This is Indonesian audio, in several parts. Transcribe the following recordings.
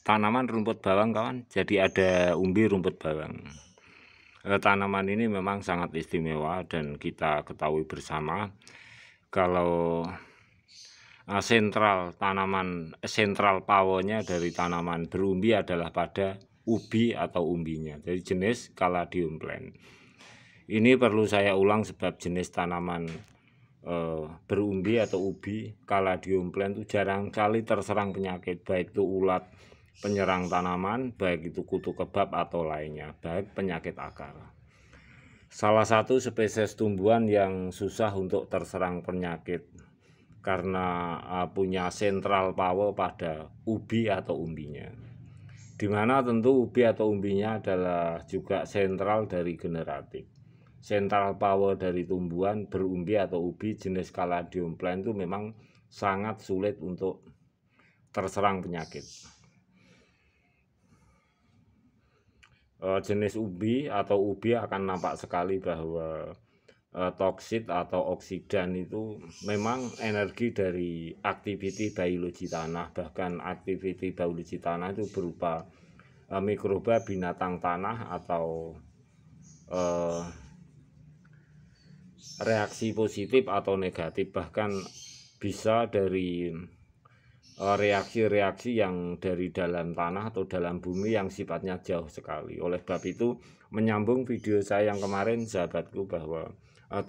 tanaman rumput bawang kawan. Jadi ada umbi rumput bawang. Tanaman ini memang sangat istimewa dan kita ketahui bersama kalau sentral powernya dari tanaman berumbi adalah pada ubi atau umbinya. Jadi jenis Caladium plant. Ini perlu saya ulang sebab jenis tanaman berumbi atau ubi Caladium plant itu jarang kali terserang penyakit, baik itu ulat penyerang tanaman, baik itu kutu kebab atau lainnya, baik penyakit akar. Salah satu spesies tumbuhan yang susah untuk terserang penyakit karena punya central power pada ubi atau umbinya, dimana tentu ubi atau umbinya adalah juga sentral dari generatif. Central power dari tumbuhan berumbi atau ubi jenis Caladium plant itu memang sangat sulit untuk terserang penyakit. Jenis ubi atau ubi akan nampak sekali bahwa toksit atau oksidan itu memang energi dari aktiviti biologi tanah. Bahkan aktiviti biologi tanah itu berupa mikroba binatang tanah atau reaksi positif atau negatif, bahkan bisa dari reaksi-reaksi yang dari dalam tanah atau dalam bumi yang sifatnya jauh sekali. Oleh sebab itu, menyambung video saya yang kemarin sahabatku, bahwa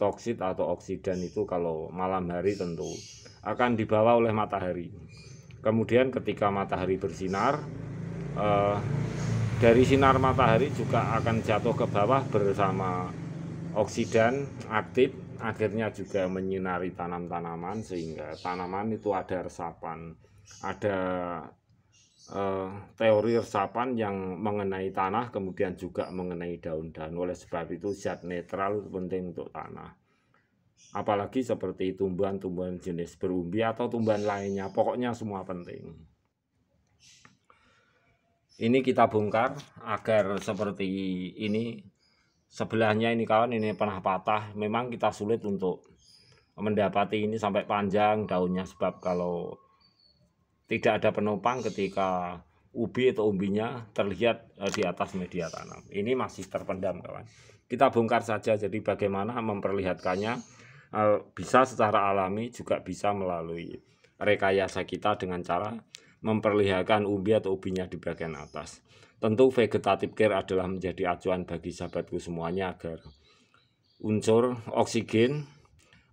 toksit atau oksidan itu kalau malam hari tentu akan dibawa oleh matahari. Kemudian ketika matahari bersinar, dari sinar matahari juga akan jatuh ke bawah bersama oksidan aktif, akhirnya juga menyinari tanaman-tanaman sehingga tanaman itu ada resapan, ada teori resapan yang mengenai tanah, kemudian juga mengenai daun-daun. Oleh sebab itu zat netral itu penting untuk tanah, apalagi seperti tumbuhan-tumbuhan jenis berumbi atau tumbuhan lainnya, pokoknya semua penting. Ini kita bongkar agar seperti ini. Sebelahnya ini kawan, ini pernah patah. Memang kita sulit untuk mendapati ini sampai panjang daunnya, sebab kalau tidak ada penopang ketika ubi atau umbinya terlihat di atas media tanam. Ini masih terpendam kawan. Kita bongkar saja. Jadi bagaimana memperlihatkannya bisa secara alami, juga bisa melalui rekayasa kita dengan cara memperlihatkan umbi atau ubinya di bagian atas. Tentu vegetative care adalah menjadi acuan bagi sahabatku semuanya agar unsur oksigen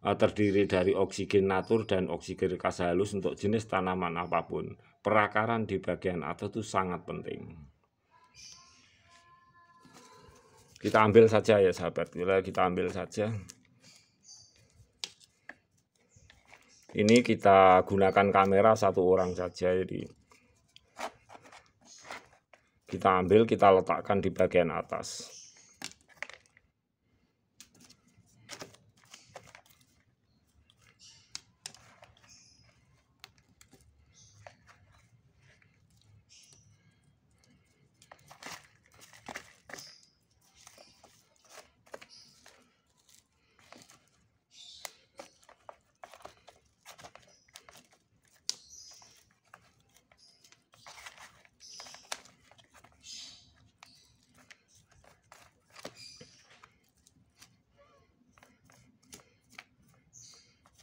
terdiri dari oksigen natur dan oksigen rekasa halus untuk jenis tanaman apapun. Perakaran di bagian atas itu sangat penting. Kita ambil saja ya sahabat, kita ambil saja. Ini kita gunakan kamera satu orang saja, jadi kita ambil, kita letakkan di bagian atas.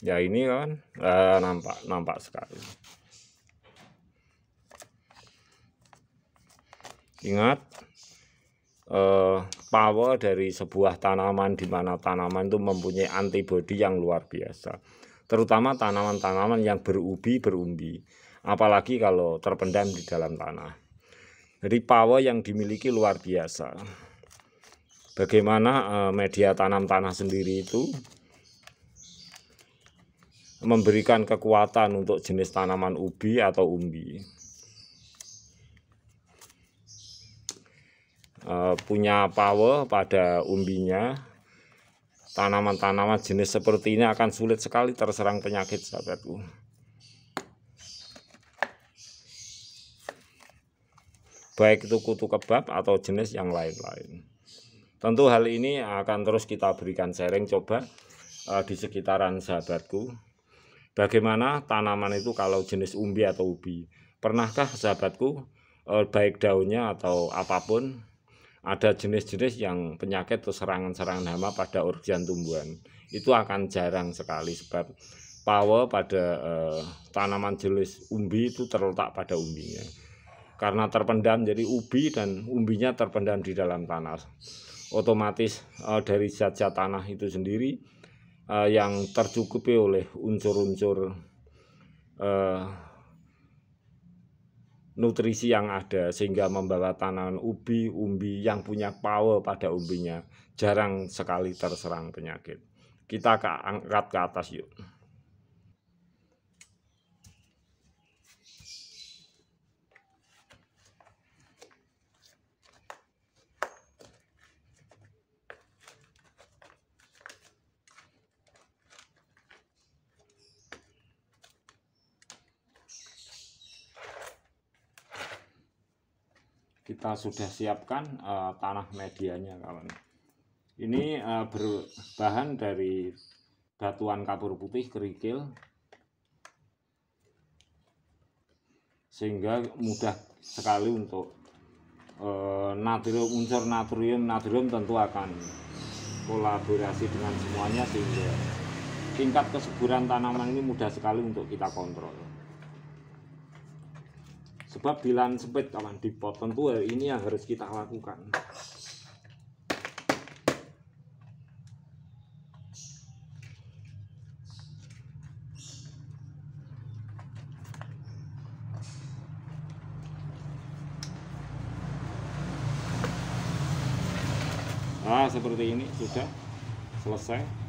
Ya ini kan nampak sekali. Ingat power dari sebuah tanaman, di mana tanaman itu mempunyai antibodi yang luar biasa, terutama tanaman-tanaman yang berumbi, apalagi kalau terpendam di dalam tanah. Jadi power yang dimiliki luar biasa. Bagaimana media tanam tanah sendiri itu memberikan kekuatan untuk jenis tanaman ubi atau umbi. Punya power pada umbinya. Tanaman-tanaman jenis seperti ini akan sulit sekali terserang penyakit sahabatku. Baik itu kutu kebab atau jenis yang lain-lain. Tentu hal ini akan terus kita berikan sharing coba di sekitaran sahabatku. Bagaimana tanaman itu kalau jenis umbi atau ubi? Pernahkah sahabatku baik daunnya atau apapun, ada jenis-jenis yang penyakit atau serangan-serangan hama pada organ tumbuhan itu akan jarang sekali, sebab pawa pada tanaman jenis umbi itu terletak pada umbinya. Karena terpendam, jadi ubi dan umbinya terpendam di dalam tanah, otomatis dari zat-zat tanah itu sendiri yang tercukupi oleh unsur-unsur nutrisi yang ada, sehingga membawa tanaman umbi yang punya pawa pada umbinya jarang sekali terserang penyakit. Kita angkat ke atas yuk. Kita sudah siapkan tanah medianya kawan. Ini berbahan dari batuan kapur putih kerikil, sehingga mudah sekali untuk unsur natrium tentu akan kolaborasi dengan semuanya, sehingga tingkat kesuburan tanaman ini mudah sekali untuk kita kontrol. Sebab bila sempit kawan di pot, tentu ini yang harus kita lakukan. Nah, seperti ini sudah selesai.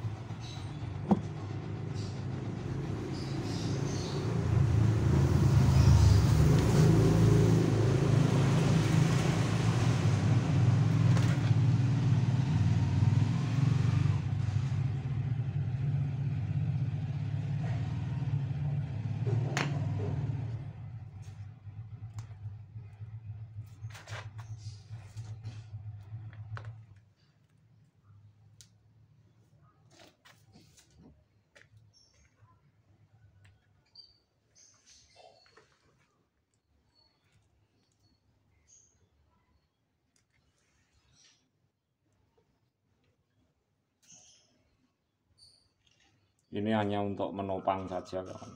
Ini hanya untuk menopang saja kawan.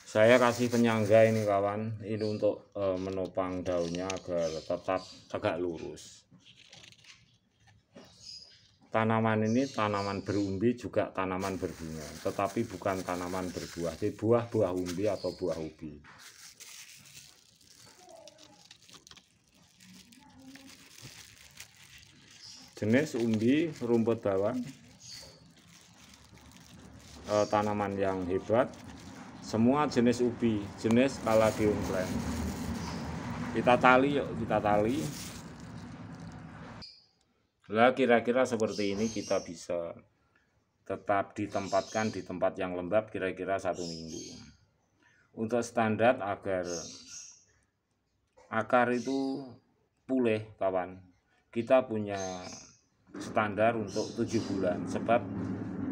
Saya kasih penyangga ini kawan, ini untuk menopang daunnya agar tetap tegak lurus. Tanaman ini tanaman berumbi, juga tanaman berbunga, tetapi bukan tanaman berbuah. Jadi buah umbi atau buah ubi. Jenis umbi rumput bawang, tanaman yang hebat. Semua jenis ubi, jenis Caladium plant. Kita tali yuk, kita tali. Lah kira-kira seperti ini kita bisa tetap ditempatkan di tempat yang lembab kira-kira 1 minggu. Untuk standar agar akar itu pulih kawan, kita punya standar untuk 7 bulan, sebab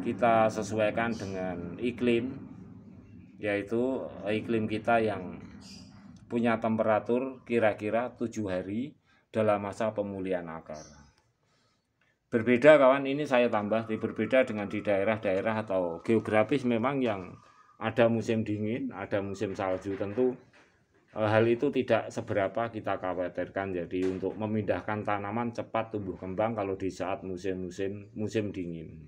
kita sesuaikan dengan iklim, yaitu iklim kita yang punya temperatur kira-kira 7 hari dalam masa pemulihan akar. Berbeda kawan, ini saya tambah, berbeda dengan di daerah-daerah atau geografis memang yang ada musim dingin, ada musim salju. Tentu hal itu tidak seberapa kita khawatirkan. Jadi untuk memindahkan tanaman cepat tumbuh kembang kalau di saat musim dingin.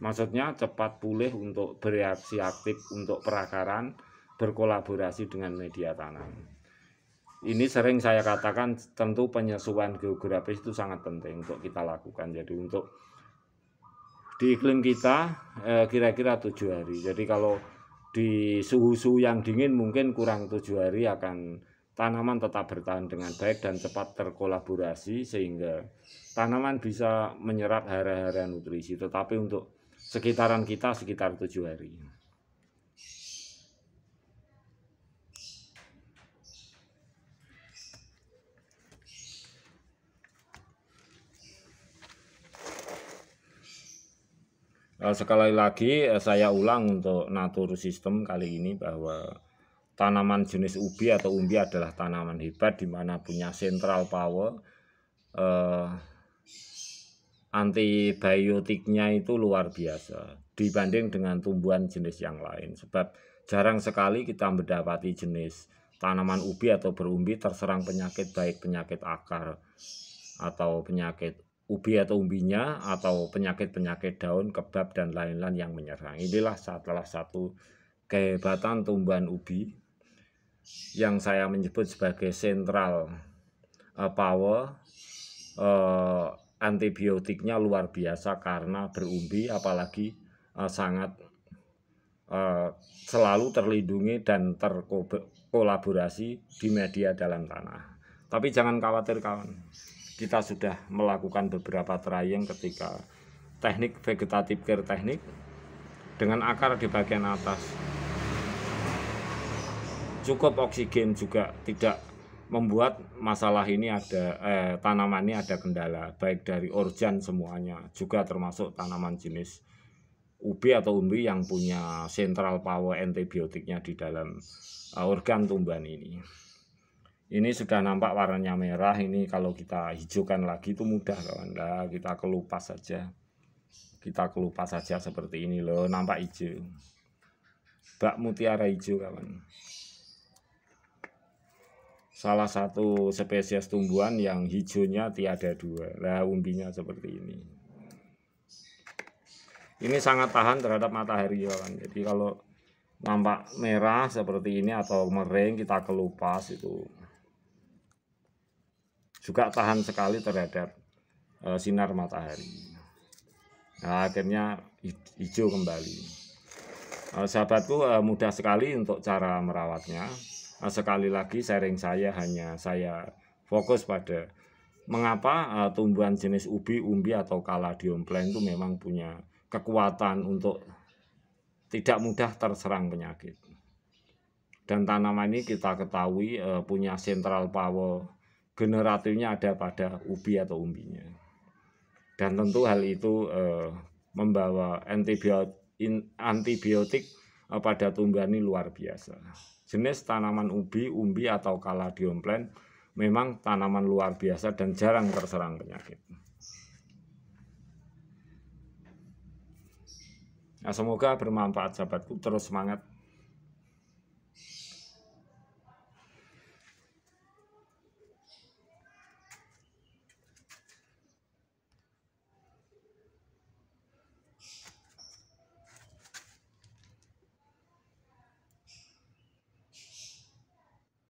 Maksudnya cepat pulih untuk bereaksi aktif untuk perakaran, berkolaborasi dengan media tanam. Ini sering saya katakan, tentu penyesuaian geografis itu sangat penting untuk kita lakukan. Jadi untuk di iklim kita kira-kira 7 hari. Jadi kalau di suhu yang dingin mungkin kurang 7 hari akan tanaman tetap bertahan dengan baik dan cepat terkolaborasi sehingga tanaman bisa menyerap hara-hara nutrisi. Tetapi untuk sekitaran kita sekitar 7 hari. Sekali lagi saya ulang untuk natur sistem kali ini bahwa tanaman jenis ubi atau umbi adalah tanaman hebat di mana punya central power, antibiotiknya itu luar biasa dibanding dengan tumbuhan jenis yang lain. Sebab jarang sekali kita mendapati jenis tanaman ubi atau berumbi terserang penyakit, baik penyakit akar atau penyakit ubi atau umbinya atau penyakit-penyakit daun, kebab dan lain-lain yang menyerang. Inilah salah satu kehebatan tumbuhan ubi yang saya menyebut sebagai central power. Antibiotiknya luar biasa karena berumbi, apalagi sangat selalu terlindungi dan terkolaborasi di media dalam tanah. Tapi jangan khawatir kawan, kita sudah melakukan beberapa trying ketika teknik vegetative care teknik dengan akar di bagian atas. Cukup oksigen juga tidak membuat masalah ini tanaman ini ada kendala, baik dari organ semuanya, juga termasuk tanaman jenis ubi atau umbi yang punya central power antibiotiknya di dalam organ tumbuhan ini. Ini sudah nampak warnanya merah. Ini kalau kita hijaukan lagi itu mudah kawan. Nah, kita kelupas saja seperti ini loh, nampak hijau. Bak mutiara hijau kawan. Salah satu spesies tumbuhan yang hijaunya tiada dua. Nah, umbinya seperti ini. Ini sangat tahan terhadap matahari kawan. Jadi kalau nampak merah seperti ini atau mering, kita kelupas itu juga tahan sekali terhadap sinar matahari. Nah, akhirnya hijau kembali. Sahabatku, mudah sekali untuk cara merawatnya. Sekali lagi sharing saya fokus pada mengapa tumbuhan jenis ubi, umbi atau caladium plant itu memang punya kekuatan untuk tidak mudah terserang penyakit. Dan tanaman ini kita ketahui punya central power generatifnya ada pada ubi atau umbinya. Dan tentu hal itu membawa antibiotik pada tumbuhan ini luar biasa. Jenis tanaman ubi, umbi atau caladium plant memang tanaman luar biasa dan jarang terserang penyakit. Nah, semoga bermanfaat sahabatku, terus semangat.